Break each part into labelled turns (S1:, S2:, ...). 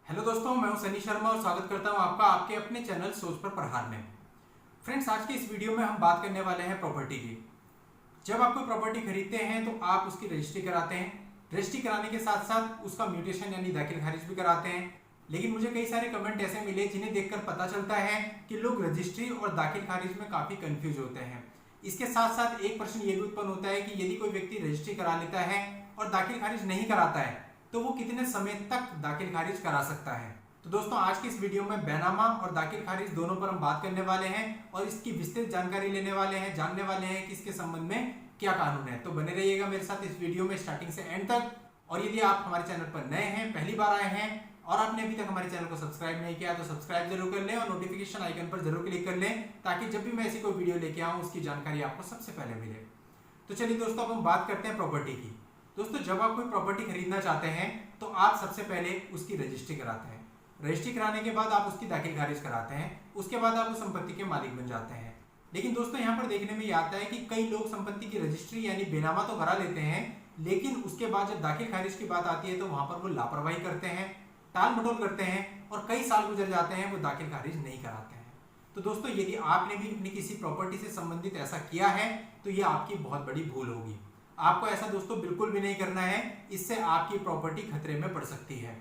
S1: Hello दोस्तों, मैं हूं सनी शर्मा और स्वागत करता हूं आपका आपके अपने चैनल सोच पर प्रहार में। फ्रेंड्स, आज के इस वीडियो में हम बात करने वाले हैं प्रॉपर्टी की। जब आप कोई प्रॉपर्टी खरीदते हैं तो आप उसकी रजिस्ट्री कराते हैं। रजिस्ट्री कराने के साथ साथ उसका म्यूटेशन यानी दाखिल खारिज भी कराते हैं। लेकिन मुझे कई सारे कमेंट ऐसे मिले जिन्हें देखकर पता चलता है कि लोग रजिस्ट्री और दाखिल खारिज में काफ़ी कंफ्यूज होते हैं। इसके साथ साथ एक प्रश्न ये भी उत्पन्न होता है कि यदि कोई व्यक्ति रजिस्ट्री करा लेता है और दाखिल खारिज नहीं कराता है तो वो कितने समय तक दाखिल खारिज करा सकता है। तो दोस्तों, आज की इस वीडियो में बैनामा और दाखिल खारिज दोनों पर हम बात करने वाले हैं और इसकी विस्तृत जानकारी लेने वाले हैं, जानने वाले हैं कि इसके संबंध में क्या कानून है। तो बने रहिएगा मेरे साथ इस वीडियो में स्टार्टिंग से एंड तक। और यदि आप हमारे चैनल पर नए हैं, पहली बार आए हैं और आपने अभी तक हमारे चैनल को सब्सक्राइब नहीं किया तो सब्सक्राइब जरूर कर लें और नोटिफिकेशन आइकन पर जरूर क्लिक कर लें ताकि जब भी मैं ऐसी कोई वीडियो लेके आऊं उसकी जानकारी आपको सबसे पहले मिले। तो चलिए दोस्तों, अब हम बात करते हैं प्रॉपर्टी की। दोस्तों, जब आप कोई प्रॉपर्टी खरीदना चाहते हैं तो आप सबसे पहले उसकी रजिस्ट्री कराते हैं। रजिस्ट्री कराने के बाद आप उसकी दाखिल खारिज कराते हैं। उसके बाद आप उस संपत्ति के मालिक बन जाते हैं। लेकिन दोस्तों, यहाँ पर देखने में ये आता है कि कई लोग संपत्ति की रजिस्ट्री यानी बेनामा तो करा लेते हैं, लेकिन उसके बाद जब दाखिल खारिज की बात आती है तो वहां पर वो लापरवाही करते हैं, टाल मटोल करते हैं और कई साल गुजर जाते हैं, वो दाखिल खारिज नहीं कराते हैं। तो दोस्तों, यदि आपने भी अपनी किसी प्रॉपर्टी से संबंधित ऐसा किया है तो ये आपकी बहुत बड़ी भूल होगी। आपको ऐसा दोस्तों बिल्कुल भी नहीं करना है, इससे आपकी प्रॉपर्टी खतरे में पड़ सकती है।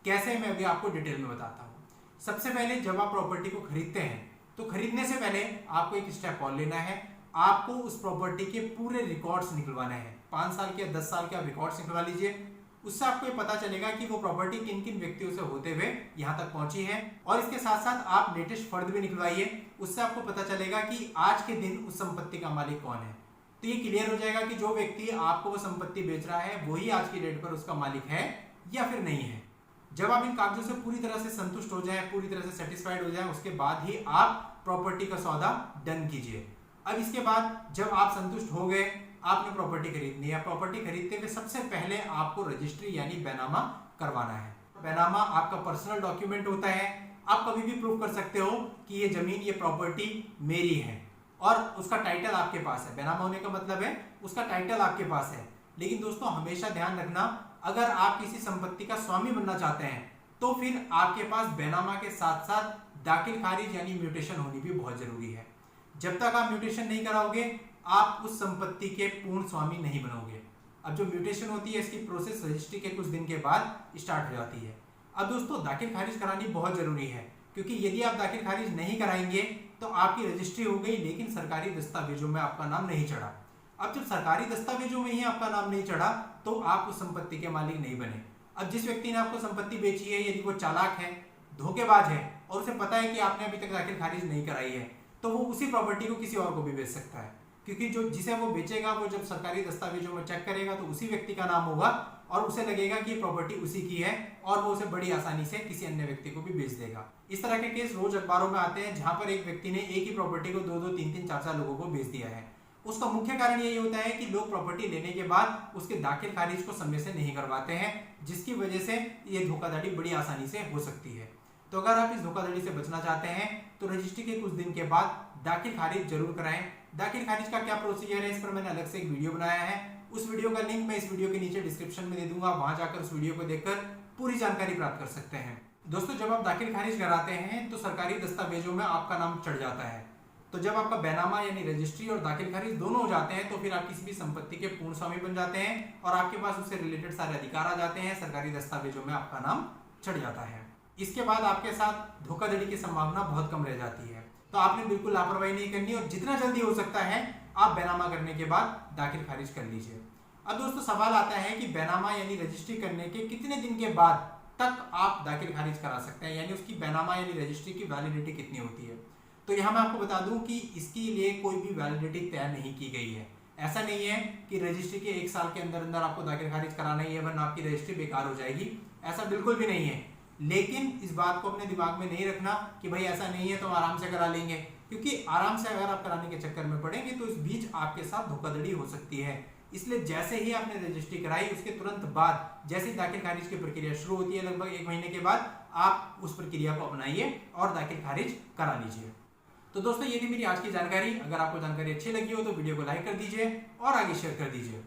S1: कैसे, मैं अभी आपको डिटेल में बताता हूँ। सबसे पहले जब आप प्रॉपर्टी को खरीदते हैं तो खरीदने से पहले आपको एक स्टेप और लेना है। आपको उस प्रॉपर्टी के पूरे रिकॉर्ड्स निकलवाने हैं। 5 साल के 10 साल के आप रिकॉर्ड्स निकलवा लीजिए। उससे आपको ये पता चलेगा कि वो प्रॉपर्टी किन किन व्यक्तियों से होते हुए यहाँ तक पहुंची है। और इसके साथ साथ आप लेटेस्ट फर्द भी निकलवाइए। उससे आपको पता चलेगा कि आज के दिन उस संपत्ति का मालिक कौन है। तो ये क्लियर हो जाएगा कि जो व्यक्ति आपको वो संपत्ति बेच रहा है वही आज की डेट पर उसका मालिक है या फिर नहीं है। जब आप इन कागजों से पूरी तरह से संतुष्ट हो जाएं, पूरी तरह से सेटिस्फाइड हो जाएं, उसके बाद ही आप प्रॉपर्टी का सौदा डन कीजिए। अब इसके बाद जब आप संतुष्ट हो गए, आपने प्रॉपर्टी खरीदनी है। प्रॉपर्टी खरीदते हुए सबसे पहले आपको रजिस्ट्री यानी बैनामा करवाना है। बैनामा आपका पर्सनल डॉक्यूमेंट होता है। आप कभी भी प्रूव कर सकते हो कि ये जमीन, ये प्रॉपर्टी मेरी है और उसका टाइटल आपके पास है। बैनामा होने का मतलब है उसका टाइटल आपके पास है। लेकिन दोस्तों, हमेशा ध्यान रखना, अगर आप किसी संपत्ति का स्वामी बनना चाहते हैं तो फिर आपके पास बैनामा के साथ साथ दाखिल खारिज यानी म्यूटेशन होनी भी बहुत जरूरी है। जब तक आप म्यूटेशन नहीं कराओगे आप उस संपत्ति के पूर्ण स्वामी नहीं बनोगे। अब जो म्यूटेशन होती है इसकी प्रोसेस रजिस्ट्री के कुछ दिन के बाद स्टार्ट हो जाती है। अब दोस्तों, दाखिल खारिज करानी बहुत जरूरी है, क्योंकि यदि आप दाखिल खारिज नहीं कराएंगे तो आपकी रजिस्ट्री हो गई लेकिन सरकारी दस्तावेजों में आपका नाम नहीं चढ़ा। अब जब सरकारी दस्तावेजों में ही आपका नाम नहीं चढ़ा तो आप उस संपत्ति के मालिक नहीं बने। अब जिस व्यक्ति ने आपको संपत्ति बेची है, यदि वो चालाक है, धोखेबाज है और उसे पता है कि आपने अभी तक दाखिल खारिज नहीं कराई है, तो वो उसी प्रॉपर्टी को किसी और को भी बेच सकता है। क्योंकि जो जिसे वो बेचेगा वो जब सरकारी दस्तावेजों में चेक करेगा तो उसी व्यक्ति का नाम होगा और उसे लगेगा कि ये प्रॉपर्टी उसी की है और वो उसे बड़ी आसानी से किसी अन्य व्यक्ति को भी बेच देगा। इस तरह के केस रोज अखबारों में आते हैं जहां पर एक व्यक्ति ने एक ही प्रॉपर्टी को 2-2, 3-3, 4-4 लोगों को बेच दिया है। उसका मुख्य कारण यही होता है कि लोग प्रॉपर्टी लेने के बाद उसके दाखिल खारिज को समय से नहीं करवाते हैं, जिसकी वजह से ये धोखाधड़ी बड़ी आसानी से हो सकती है। तो अगर आप इस धोखाधड़ी से बचना चाहते हैं तो रजिस्ट्री के कुछ दिन के बाद दाखिल खारिज जरूर कराएं। दाखिल खारिज का क्या प्रोसीजर है, इस पर मैंने अलग से एक वीडियो बनाया है। उस वीडियो का लिंक मैं इस वीडियो के नीचे डिस्क्रिप्शन में दे दूंगा, वहां जाकर उस वीडियो को देखकर पूरी जानकारी प्राप्त कर सकते हैं। दोस्तों, जब आप दाखिल खारिज कराते हैं तो सरकारी दस्तावेजों में आपका नाम चढ़ जाता है। तो जब आपका बैनामा यानी रजिस्ट्री और दाखिल खारिज दोनों हो जाते हैं तो फिर आप किसी भी संपत्ति के पूर्ण स्वामी बन जाते हैं और आपके पास उससे रिलेटेड सारे अधिकार आ जाते हैं। सरकारी दस्तावेजों में आपका नाम चढ़ जाता है। इसके बाद आपके साथ धोखाधड़ी की संभावना बहुत कम रह जाती है। तो आपने बिल्कुल लापरवाही नहीं करनी और जितना जल्दी हो सकता है आप बैनामा करने के बाद दाखिल खारिज कर लीजिए। अब दोस्तों, सवाल आता है कि बैनामा यानी रजिस्ट्री करने के कितने दिन के बाद तक आप दाखिल खारिज करा सकते हैं, यानी उसकी बैनामा यानी रजिस्ट्री की वैलिडिटी कितनी होती है। तो यहाँ मैं आपको बता दूं कि इसके लिए कोई भी वैलिडिटी तय नहीं की गई है। ऐसा नहीं है कि रजिस्ट्री के 1 साल के अंदर अंदर आपको दाखिल खारिज कराना ही है वरना आपकी रजिस्ट्री बेकार हो जाएगी, ऐसा बिल्कुल भी नहीं है। लेकिन इस बात को अपने दिमाग में नहीं रखना कि भाई ऐसा नहीं है तो हम आराम से करा लेंगे, क्योंकि आराम से अगर आप कराने के चक्कर में पड़ेंगे तो इस बीच आपके साथ धोखाधड़ी हो सकती है। इसलिए जैसे ही आपने रजिस्ट्री कराई उसके तुरंत बाद जैसे ही दाखिल खारिज की प्रक्रिया शुरू होती है, लगभग 1 महीने के बाद आप उस प्रक्रिया को अपनाइए और दाखिल खारिज करा लीजिए। तो दोस्तों, ये थी मेरी आज की जानकारी। अगर आपको जानकारी अच्छी लगी हो तो वीडियो को लाइक कर दीजिए और आगे शेयर कर दीजिए।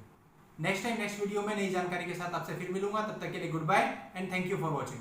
S1: नेक्स्ट वीडियो में नई जानकारी के साथ आपसे फिर मिलूंगा। तब तक के लिए goodbye and thank you for watching.